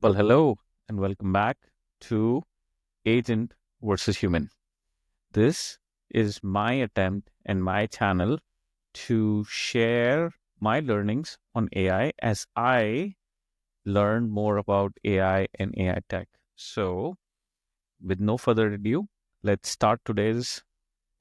Well, hello and welcome back to Agent versus Human. This is my attempt and my channel to share my learnings on AI as I learn more about AI and AI tech. So, with no further ado, let's start today's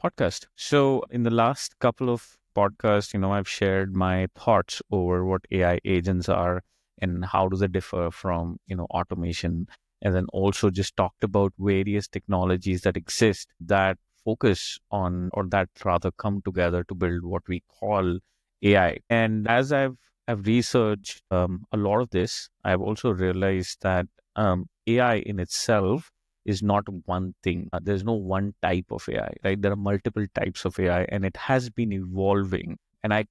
podcast. So, in the last couple of podcasts, I've shared my thoughts over what AI agents are and how do they differ from, automation. And then also just talked about various technologies that exist that focus on or that rather come together to build what we call AI. And as I've researched a lot of this, I've also realized that AI in itself is not one thing. There's no one type of AI, right? There are multiple types of AI and it has been evolving. And I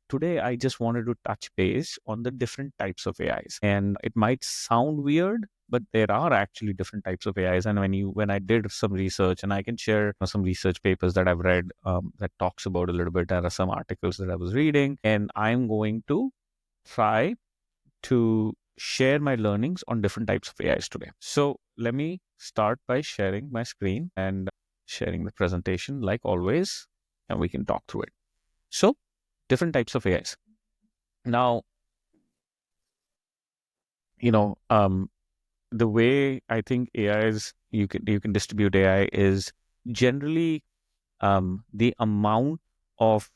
just wanted to touch base on the different types of AIs. And it might sound weird, but there are actually different types of AIs. And when I did some research, and I can share some research papers that I've read that talks about a little bit. There are some articles that I was reading, and I'm going to try to share my learnings on different types of AIs today. So let me start by sharing my screen and sharing the presentation like always, and we can talk through it. So different types of AIs. Now, you know, um, the way I think AIs you can distribute AI is generally the amount of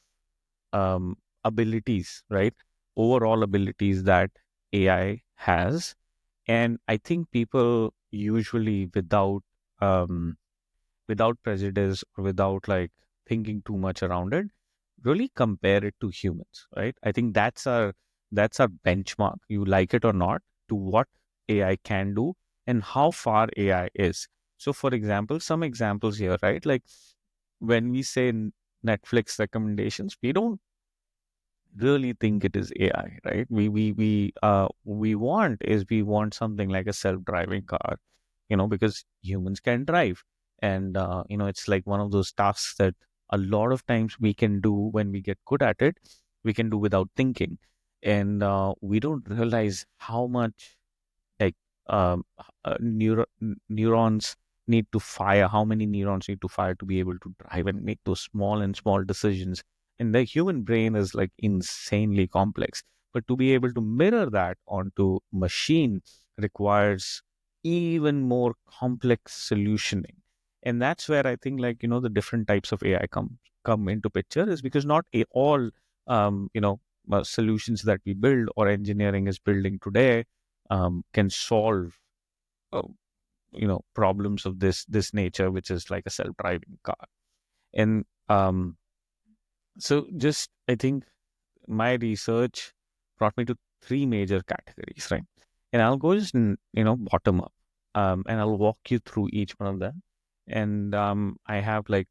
abilities, right? Overall abilities that AI has. And I think people usually um, without prejudice or without like thinking too much around it, really compare it to humans, right? I think that's our benchmark. You like it or not, to what AI can do and how far AI is. So, for example, some examples here, right? Like when we say Netflix recommendations, we don't really think it is AI, right? We want something like a self-driving car, because humans can drive, and it's like one of those tasks that a lot of times we can do when we get good at it. We can do without thinking, and we don't realize how much like neurons need to fire, how many neurons need to fire to be able to drive and make those small and small decisions. And the human brain is like insanely complex, but to be able to mirror that onto machine requires even more complex solutioning. And that's where I think, like, the different types of AI come into picture, is because not all solutions that we build or engineering is building today can solve uh, problems of this nature, which is like a self-driving car. And so just I think my research brought me to three major categories, right? And I'll go just bottom up, and I'll walk you through each one of them. And I have like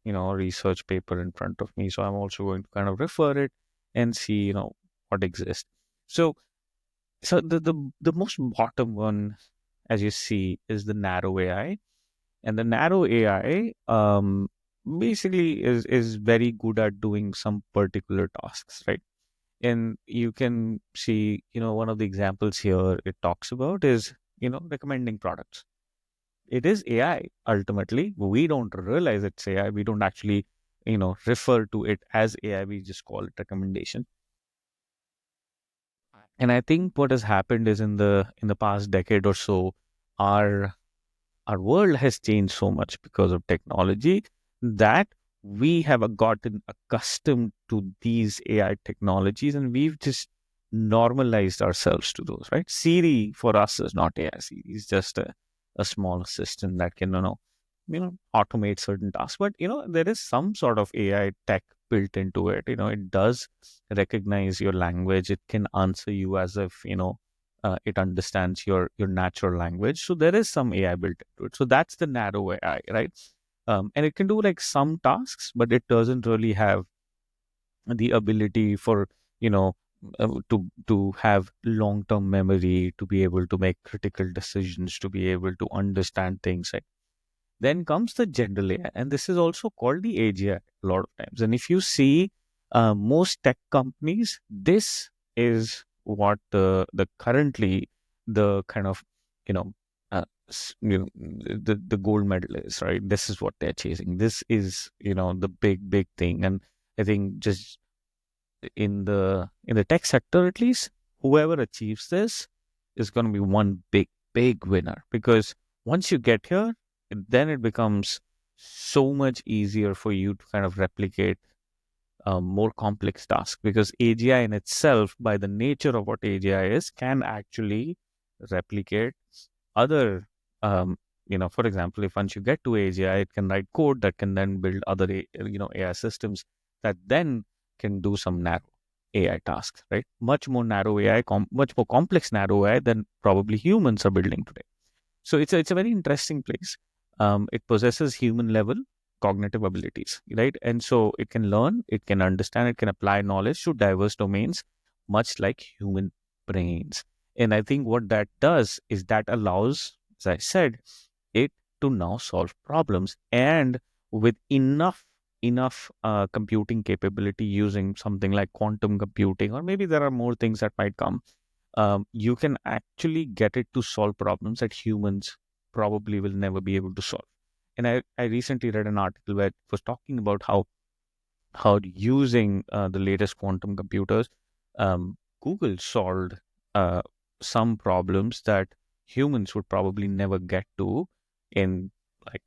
a research paper in front of me, so I'm also going to kind of refer it and see what exists. So the most bottom one, as you see, is the narrow AI, and the narrow AI basically is very good at doing some particular tasks, right? And you can see, one of the examples here it talks about is recommending products. It is AI ultimately. We don't realize it's AI. We don't actually refer to it as AI. We just call it recommendation. And I think what has happened is in the past decade or so, our our world has changed so much because of technology that we have gotten accustomed to these AI technologies, and we've just normalized ourselves to those, right? Siri for us is not AI. Siri is just a small assistant that can automate certain tasks. But there is some sort of AI tech built into it. It does recognize your language. It can answer you as if it understands your natural language. So there is some AI built into it. So that's the narrow AI, right? And it can do like some tasks, but it doesn't really have the ability for you know to have long term memory, to be able to make critical decisions, to be able to understand things. Right? Then comes the general AI, and this is also called the AGI a lot of times. And if you see most tech companies, this is what the currently the kind of you know, the gold medalists, right? This is what they're chasing. This is, the big thing. And I think just in the tech sector, at least, whoever achieves this is going to be one big winner, because once you get here, then it becomes so much easier for you to kind of replicate more complex tasks, because AGI in itself, by the nature of what AGI is, can actually replicate other, for example, if once you get to AGI, it can write code that can then build other, AI systems that then can do some narrow AI tasks, right? Much more narrow AI, much more complex narrow AI than probably humans are building today. So it's a very interesting place. It possesses human level cognitive abilities, right? And so it can learn, it can understand, it can apply knowledge to diverse domains, much like human brains. And I think what that does is that allows, as I said, it to now solve problems, and with enough computing capability, using something like quantum computing, or maybe there are more things that might come. You can actually get it to solve problems that humans probably will never be able to solve. And I recently read an article where it was talking about how using the latest quantum computers, Google solved uh, some problems that humans would probably never get to in, like,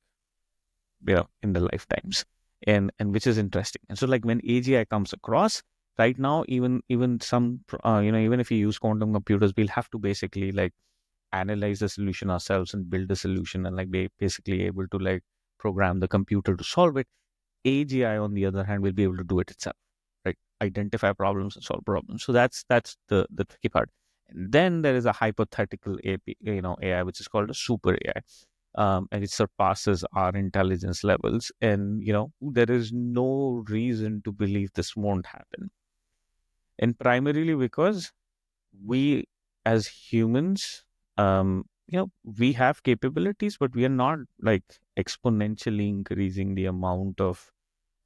in the lifetimes, and which is interesting. And so, like, when AGI comes across right now, even some even if you use quantum computers, we'll have to basically, like, analyze the solution ourselves and build the solution, and, like, be basically able to, like, program the computer to solve it. AGI, on the other hand, will be able to do it itself, right? Identify problems and solve problems. So that's the tricky part. And then there is a hypothetical AI, which is called a super AI, and it surpasses our intelligence levels. And there is no reason to believe this won't happen. And primarily because we, as humans, we have capabilities, but we are not, like, exponentially increasing the amount of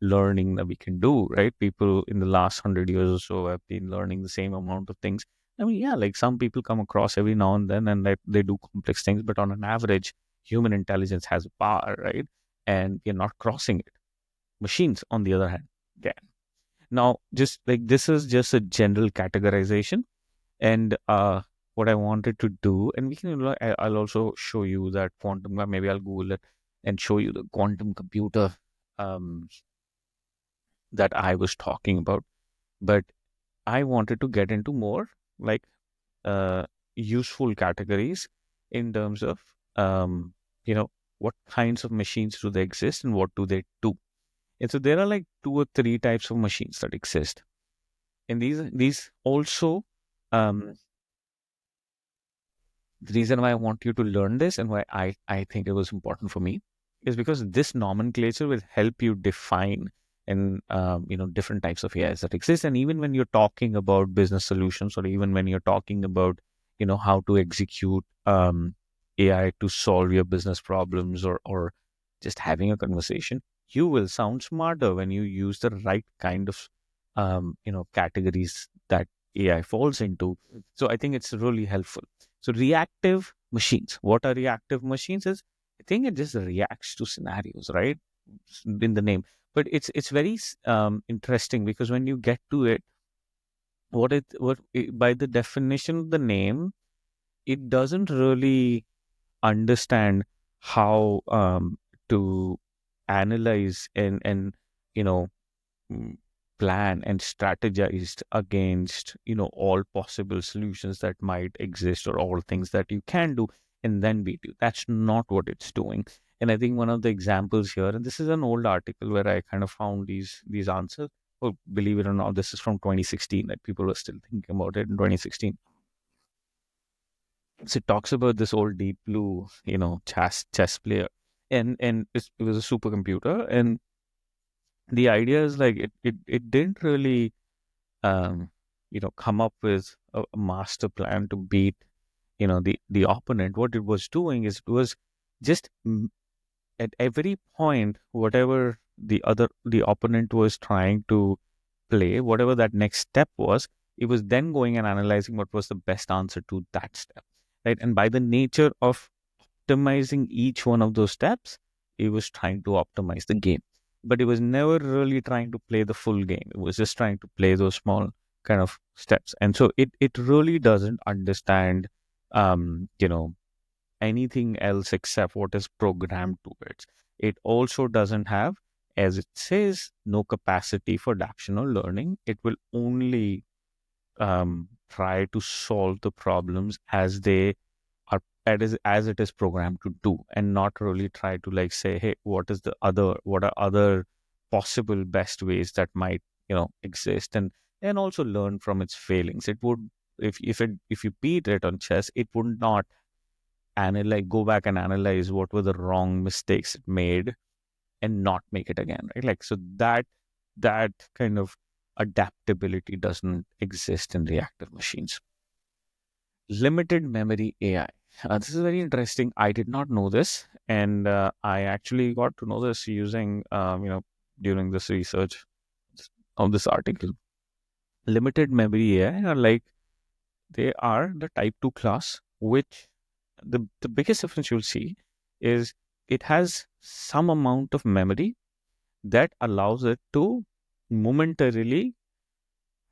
learning that we can do, right? People in the last 100 years or so have been learning the same amount of things. I mean, yeah, like, some people come across every now and then, and they do complex things, but on an average, human intelligence has a bar, right? And we're not crossing it. Machines, on the other hand, can. Now, just like, this is just a general categorization, and what I wanted to do, and we can, I'll also show you that quantum. Maybe I'll Google it and show you the quantum computer um, that I was talking about. But I wanted to get into more, like, uh, useful categories in terms of, um, you know what kinds of machines do they exist and what do they do. And so there are, like, two or three types of machines that exist, and these also, um, the reason why I want you to learn this, and why I think it was important for me, is because this nomenclature will help you define, and different types of AIs that exist. And even when you're talking about business solutions, or even when you're talking about how to execute AI to solve your business problems, or just having a conversation, you will sound smarter when you use the right kind of categories that AI falls into. So I think it's really helpful. So reactive machines. What are reactive machines? Is, I think it just reacts to scenarios, right? In the name, but it's very interesting, because when you get to it, by the definition of the name, it doesn't really understand how to analyze and you know mm, plan and strategized against all possible solutions that might exist, or all things that you can do, and then beat you. That's not what it's doing. And I think one of the examples here, and this is an old article where I kind of found these answers. Oh, believe it or not, this is from 2016, that people were still thinking about it in 2016. So it talks about this old deep blue chess player, and it was a supercomputer. And the idea is, like, it didn't really come up with a master plan to beat the opponent. What it was doing is, it was just, at every point, whatever the opponent was trying to play, whatever that next step was, it was then going and analyzing what was the best answer to that step, right? And by the nature of optimizing each one of those steps, it was trying to optimize the game. But it was never really trying to play the full game. It was just trying to play those small kind of steps. And so it really doesn't understand, you know, anything else except what is programmed to it. It also doesn't have, as it says, no capacity for adaptation or learning. It will only try to solve the problems as they are, as it is programmed to do, and not really try to like say, hey, what are other possible best ways that might, exist, and also learn from its failings. It would, if you beat it on chess, it would not analyze, go back and analyze what were the wrong mistakes it made and not make it again, right? Like, so that kind of adaptability doesn't exist in reactive machines. Limited memory AI. This is very interesting. I did not know this, and I actually got to know this using, during this research of this article. Limited memory AI are like, they are the type 2 class, which the biggest difference you'll see is it has some amount of memory that allows it to momentarily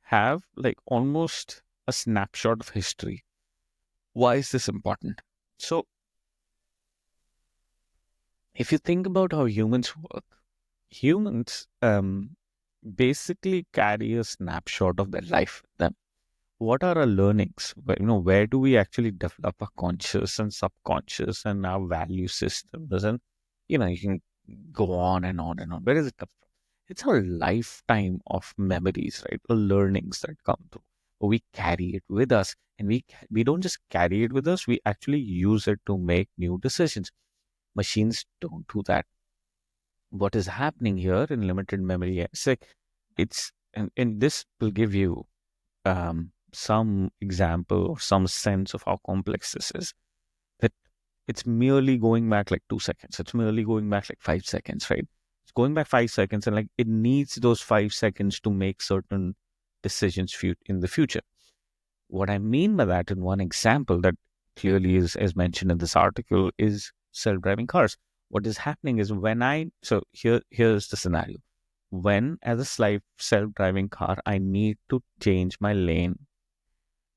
have like almost a snapshot of history. Why is this important? So, if you think about how humans work, humans basically carry a snapshot of their life. Then, what are our learnings? Where do we actually develop our conscious and subconscious and our value systems? And you can go on and on and on. Where does it come from? It's a lifetime of memories, right? The learnings that come through. We carry it with us, and we don't just carry it with us. We actually use it to make new decisions. Machines don't do that. What is happening here in limited memory? And this will give you some example or some sense of how complex this is. That it's merely going back like 2 seconds. It's merely going back like 5 seconds, right? It's going back 5 seconds, and like it needs those 5 seconds to make certain decisions in the future. What I mean by that, in one example that clearly is as mentioned in this article, is self-driving cars. What is happening is here's the scenario. When as a self-driving car, I need to change my lane,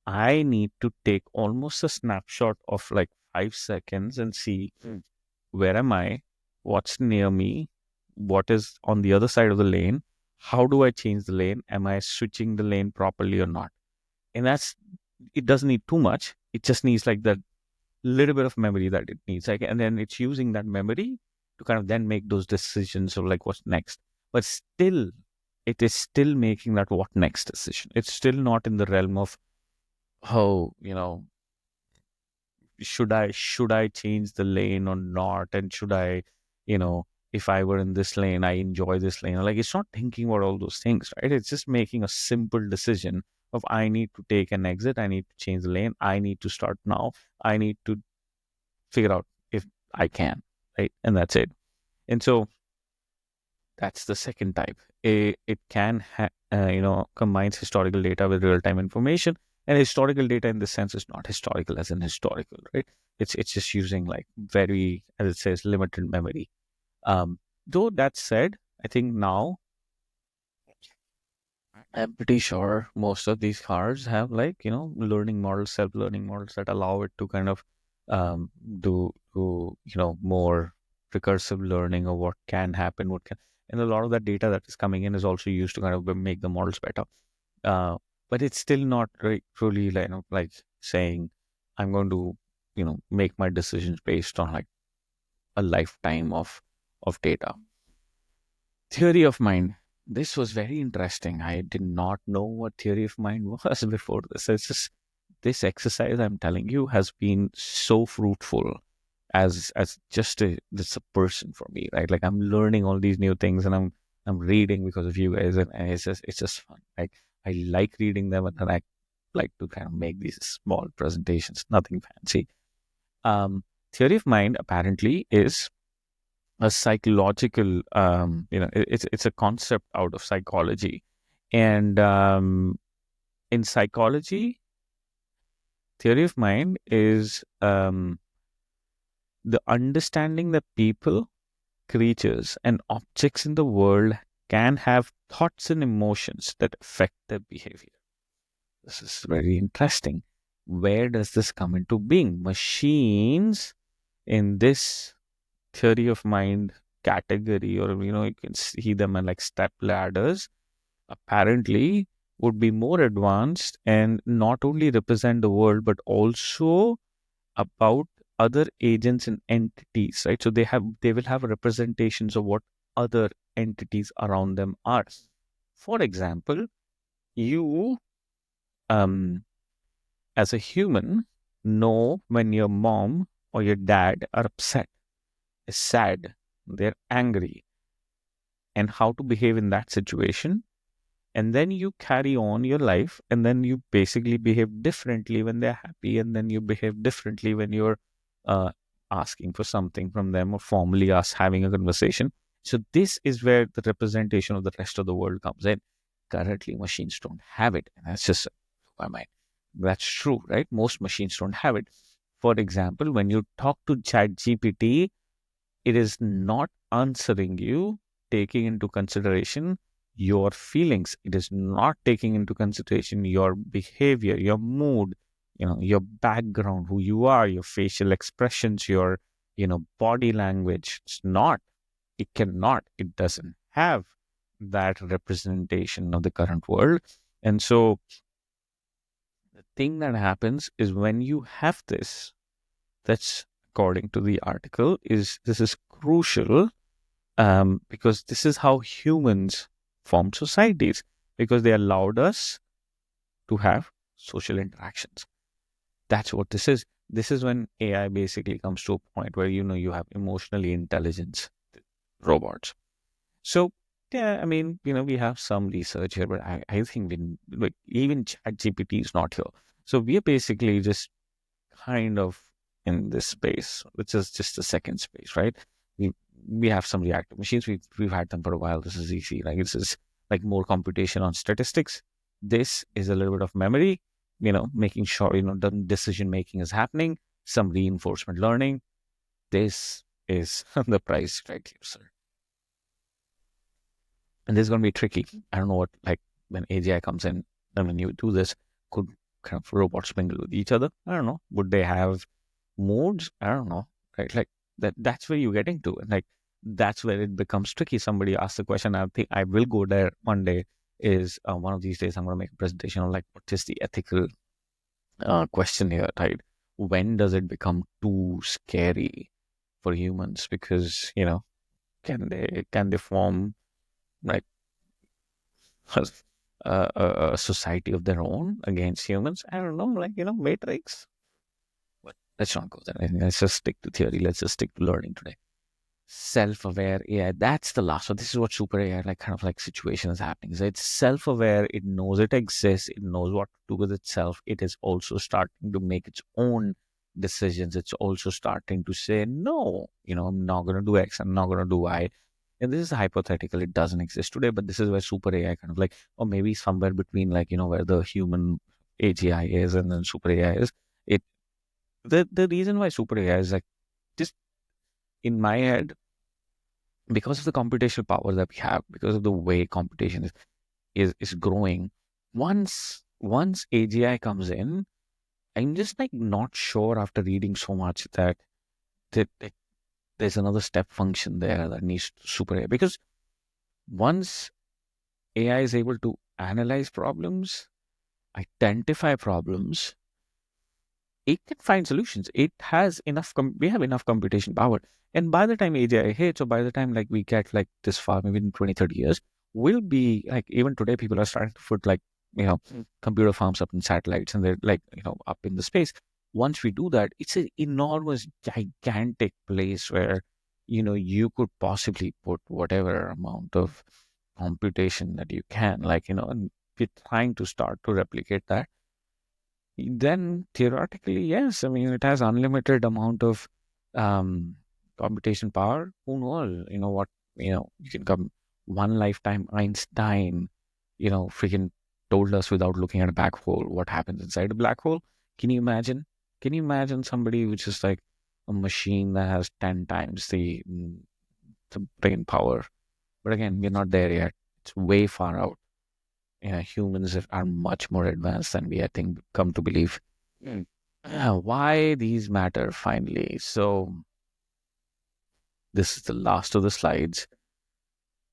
I need to take almost a snapshot of like 5 seconds and see where am I, what's near me, what is on the other side of the lane, how do I change the lane, am I switching the lane properly or not? And it doesn't need too much. It just needs like that little bit of memory that it needs. Like, and then it's using that memory to kind of then make those decisions of like what's next. But still, it is still making that what next decision. It's still not in the realm of, oh, should I change the lane or not? And should I, if I were in this lane, I enjoy this lane. Like, it's not thinking about all those things, right? It's just making a simple decision of, I need to take an exit, I need to change the lane, I need to start now, I need to figure out if I can, right? And that's it. And so that's the second type. It can, combines historical data with real-time information. And historical data in this sense is not historical as in historical, right? It's just using like very, as it says, limited memory. Though that said, I think now I'm pretty sure most of these cars have like, learning models, self-learning models that allow it to kind of do more recursive learning of what can happen, and a lot of that data that is coming in is also used to kind of make the models better. But it's still not truly like, like saying I'm going to, make my decisions based on like a lifetime of data. Theory of mind. This was very interesting. I did not know what theory of mind was before this. It's just this exercise, I'm telling you, has been so fruitful as just a person for me, right? Like, I'm learning all these new things, and I'm reading because of you guys, and it's just fun. Like, I like reading them, and then I like to kind of make these small presentations. Nothing fancy. Theory of mind apparently is a psychological, it's a concept out of psychology. And in psychology, theory of mind is the understanding that people, creatures, and objects in the world can have thoughts and emotions that affect their behavior. This is very interesting. Where does this come into being? Machines in this theory of mind category, or you can see them as like step ladders, apparently would be more advanced and not only represent the world but also about other agents and entities, right? So they will have representations of what other entities around them are. For example, you um as a human know when your mom or your dad are upset, is sad, they're angry, and how to behave in that situation. And then you carry on your life, and then you basically behave differently when they're happy, and then you behave differently when you're uh, asking for something from them or formally us having a conversation. So this is where the representation of the rest of the world comes in. Currently machines don't have it, and that's just my mind. That's true, right? Most machines don't have it. For example, when you talk to chat gpt, it is not answering you taking into consideration your feelings. It is not taking into consideration your behavior, your mood, your background, who you are, your facial expressions, your body language. It's not. It cannot. It doesn't have that representation of the current world. And so the thing that happens is when you have this, that's according to the article, is this is crucial, because this is how humans formed societies, because they allowed us to have social interactions. That's what this is. This is when AI basically comes to a point where you have emotionally intelligent robots. So yeah, I mean, we have some research here, but I think like even ChatGPT is not here. So we are basically just kind of in this space, which is just the second space, right? We we have some reactive machines. We've had them for a while. This is easy. Like this is like more computation on statistics. This is a little bit of memory, making sure the decision making is happening. Some reinforcement learning. This is the price right here, sir. And this is going to be tricky. I don't know what, like, when AGI comes in and when you do this, could kind of robots mingle with each other? I don't know. Would they have moods? I don't know. Right? Like that's where you're getting to. And like that's where it becomes tricky. Somebody asked the question, I think I will go there one day, is one of these days I'm going to make a presentation on like what is the ethical question here, right? When does it become too scary for humans? Because, can they form like a society of their own against humans? I don't know, like, Matrix. But let's not go there. I think let's just stick to theory. Let's just stick to learning today. Self-aware AI. That's the last one. This is what super AI, like, kind of like situation is happening. So it's self-aware. It knows it exists. It knows what to do with itself. It is also starting to make its own decisions. It's also starting to say, no, I'm not going to do X. I'm not going to do Y. And this is hypothetical. It doesn't exist today, but this is where super AI kind of like, or maybe somewhere between, like, where the human AGI is and then super AI is. It the reason why super AI is like, just in my head, because of the computational power that we have, because of the way computation is growing. Once AGI comes in, I'm just like not sure after reading so much that there's another step function there that needs super AI, because once AI is able to analyze problems, identify problems, it can find solutions. It has enough. We have enough computation power, and by the time AGI hits, or by the time like we get like this far, maybe in 20, 30 years, we'll be like, even today, people are starting to put like computer farms up in satellites, and they're like up in the space. Once we do that, it's an enormous, gigantic place where you could possibly put whatever amount of computation that you can, like and we're trying to start to replicate that. Then theoretically, yes. I mean, it has unlimited amount of um, computation power. Who knows? What you can come. One lifetime Einstein, freaking told us without looking at a black hole what happens inside a black hole. Can you imagine? Can you imagine somebody which is like a machine that has 10 times the brain power? But again, we're not there yet. It's way far out. Humans are much more advanced than we, I think, come to believe. Mm. Why these matter finally? So this is the last of the slides.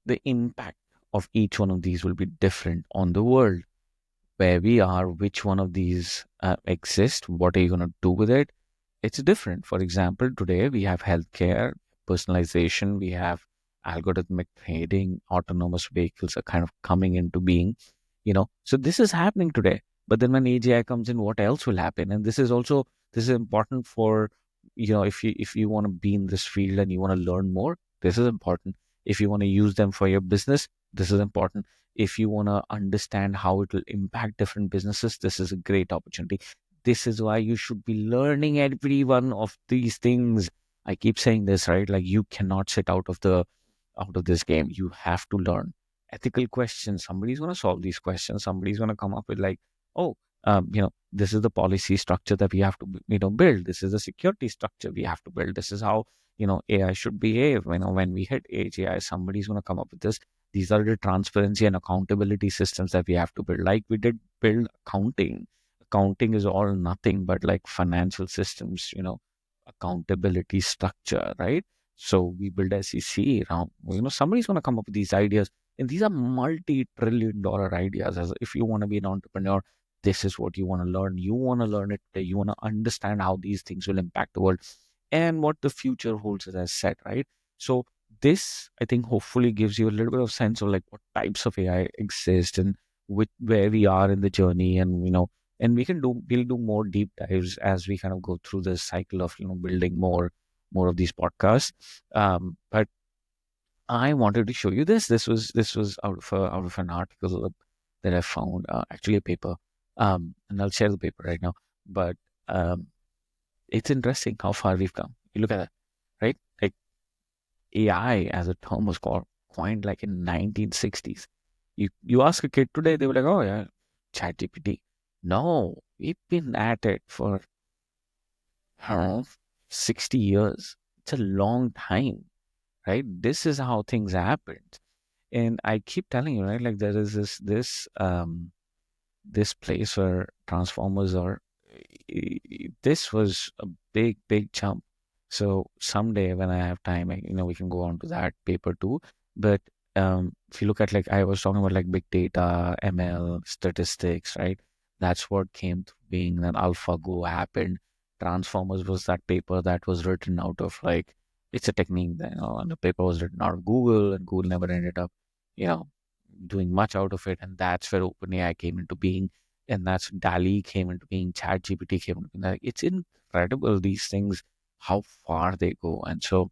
The impact of each one of these will be different on the world, where we are, which one of these exist, what are you going to do with it? It's different. For example, today we have healthcare, personalization, we have algorithmic trading, autonomous vehicles are kind of coming into being, So this is happening today. But then when AGI comes in, what else will happen? And this is important for, if you want to be in this field and you want to learn more, this is important. If you want to use them for your business, this is important. If you want to understand how it will impact different businesses, this is a great opportunity. This is why you should be learning every one of these things. I keep saying this, right? Like, you cannot sit out of this game. You have to learn ethical questions. Somebody's going to solve these questions. Somebody's going to come up with like, oh, this is the policy structure that we have to, build. This is the security structure we have to build. This is how, AI should behave. When we hit AGI, somebody's going to come up with this. These are the transparency and accountability systems that we have to build. Like we did build accounting. Accounting is all nothing but like financial systems, accountability structure, right? So we build SEC around, somebody's going to come up with these ideas. And these are multi-trillion dollar ideas. As if you want to be an entrepreneur, this is what you want to learn. You want to learn it today. You want to understand how these things will impact the world and what the future holds, as I said, right? So this, I think, hopefully gives you a little bit of sense of like what types of AI exist and where we are in the journey. And, and we'll do more deep dives as we kind of go through this cycle of, building more of these podcasts. But I wanted to show you this. This was out of an article that I found, actually a paper, and I'll share the paper right now. But um, it's interesting how far we've come. You look at that, right? Like AI as a term was coined like in 1960s. You ask a kid today, they were like, oh yeah, ChatGPT. No, we've been at it for, I don't know, 60 years. It's a long time, right? This is how things happened. And I keep telling you, right? Like there is this place where transformers are. This was a big jump. So someday when I have time, we can go on to that paper too. But if you look at, like I was talking about, like big data, ML, statistics, right? That's what came to being. Then AlphaGo happened. Transformers was that paper that was written out of, like, it's a technique that, and the paper was written out of Google, and Google never ended up, you know, doing much out of it. And that's where OpenAI came into being. And that's DALI came into being, ChatGPT came into being. Like, it's incredible, these things, how far they go. And so,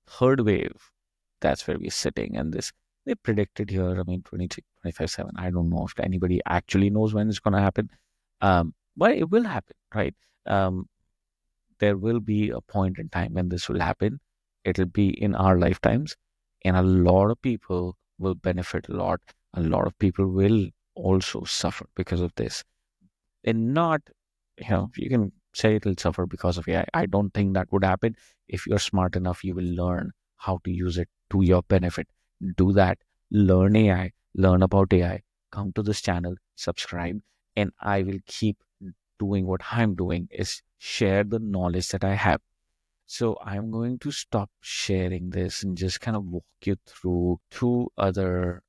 third wave, that's where we're sitting. And this, they predicted here, I mean, 23, 25, 7. I don't know if anybody actually knows when it's going to happen. But it will happen, right? Um, there will be a point in time when this will happen. It'll be in our lifetimes, and a lot of people will benefit a lot. A lot of people will also suffer because of this. And not, you can say it'll suffer because of AI. I don't think that would happen. If you're smart enough, you will learn how to use it to your benefit. Do that. Learn AI, learn about AI, come to this channel, subscribe, and I will keep doing what I'm doing, is share the knowledge that I have. So I'm going to stop sharing this and just kind of walk you through two other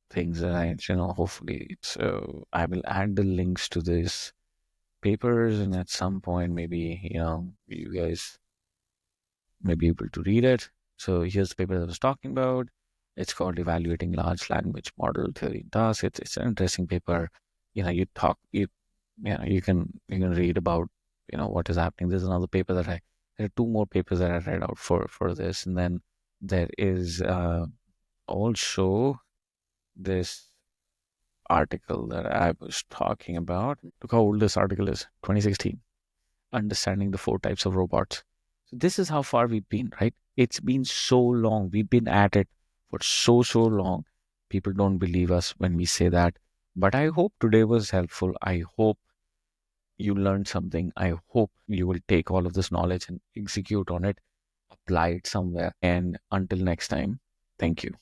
things that hopefully. So I will add the links to these papers, and at some point, maybe, you guys may be able to read it. So here's the paper that I was talking about. It's called Evaluating Large Language Model Theory and Tasks. It's an interesting paper. You can read about, what is happening. There's another paper there are two more papers that I read out for this. And then there is also this article that I was talking about. Look how old this article is, 2016. Understanding the four types of robots. So this is how far we've been, right? It's been so long. We've been at it for so long. People don't believe us when we say that. But I hope today was helpful. I hope, you learned something. I hope you will take all of this knowledge and execute on it, apply it somewhere. And until next time, thank you.